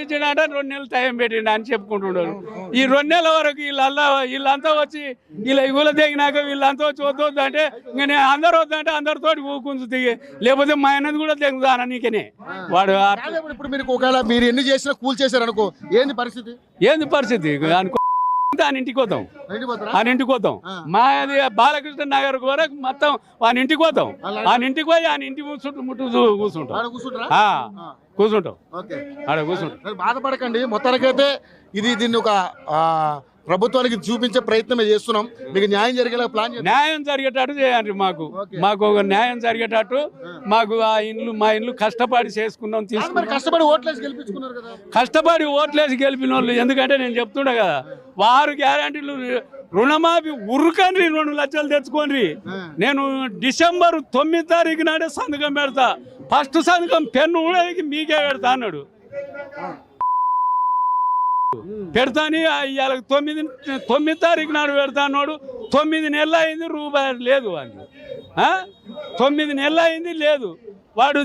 ఇచ్చిండ 2 నెలలు టైం పెట్టిండు అని చెప్పుకుంటున్నారు. ఈ 2 నెలల వరకు వీళ్ళంతా వచ్చి వీళ్ళ తెగినాక వీళ్ళంతా వచ్చి వద్దు అంటే ఇంకా నేను అందరు వద్దంటే అందరితోటి ఊకుంచు దిగి, లేకపోతే మా ఆయనది కూడా తెగుదాన నీకనే వాడు. ఇప్పుడు మీరు ఒకవేళ మీరు ఎన్ని చేసినా కూల్ చేశారు అనుకో, ఏంది పరిస్థితి? అనుకో ఆయన ఇంటికి పోతాం, ఆయన ఇంటికి పోతాం. మాది బాలకృష్ణ నగర్ వరకు మొత్తం ఆయన ఇంటికి పోతాం. ఆయన ఇంటికి పోయి ఆయన ఇంటి ముట్టు కూర్చుంటాం, కూర్చుంటాం ఆడ కూర్చుంటాం. బాధపడకండి, మొత్తానికైతే దీన్ని ఒక ప్రభుత్వానికి చూపించే ప్రయత్నమే చేస్తున్నాం. మీకు న్యాయం జరిగేలా ప్లాన్ న్యాయం జరిగేటట్టు చేయండి. మాకు ఒక న్యాయం జరిగేటట్టు మాకు మా ఇండ్లు కష్టపడి చేసుకున్నాం, తీసుకున్నాం. కష్టపడి ఓట్లేసి గెలిపించుకున్నారు కదా, కష్టపడి ఓట్లేసి గెలిపిన వాళ్ళు. ఎందుకంటే నేను చెప్తుండే కదా, వారు గ్యారంటీలు రుణమాఫీ ఉరుకండి 2 లక్షలు తెచ్చుకోండి. నేను డిసెంబర్ 9 తారీఖు నాడే సంతకం పెడతా, ఫస్ట్ సంతకం పెన్ను కూడా మీకే పెడతా అన్నాడు. పెడతాని ఇవాళ 9 తారీఖు నాడు పెడతా అన్నాడు. 9 నెలలు అయింది, రూపాయి లేదు అని. 9 నెలలు అయింది లేదు. వాడు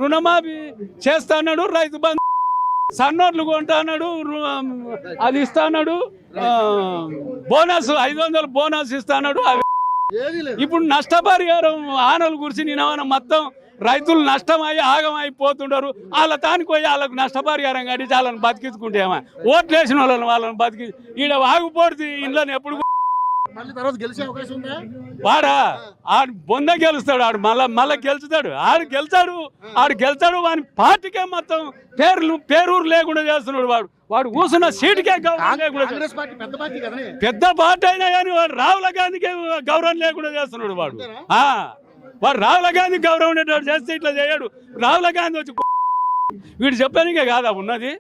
రుణమాఫీ చేస్తా అన్నాడు, రైతు బంధు సన్నోట్లు కొంటా అన్నాడు, అది ఇస్తా అన్నాడు, బోనస్ 500 బోనస్ ఇస్తా అన్నాడు. ఇప్పుడు నష్టపరిహారం ఆనలు గురించి నేను మొత్తం రైతులు నష్టమయ్యి ఆగమైపోతుంటారు. వాళ్ళ తానికి పోయి వాళ్ళకు నష్టపరిహారం కట్టి వాళ్ళని బతికించుకుంటేమా, ఓట్లు వేసిన వాళ్ళని బతికి ఈడ ఆగిపోతుంది ఇంట్లో. ఎప్పుడు వాడా ఆడు బొంద గెలుస్తాడు, ఆడు మళ్ళా గెలుచుతాడు. ఆడు గెలుస్తాడు వాని పార్టీకే మొత్తం పేరూరు లేకుండా చేస్తున్నాడు. వాడు కూర్చున్న సీటుకే గౌరవం లేకుండా, పెద్ద పార్టీ అయినా కానీ వాడు రాహుల్ గాంధీకే గౌరవం లేకుండా చేస్తున్నాడు. వాడు రాహుల్ గాంధీ గౌరవం ఉండేటట్టు చేస్తే ఇట్లా చేయడు. రాహుల్ గాంధీ వచ్చి వీడు చెప్పడానికే కాదా ఉన్నది.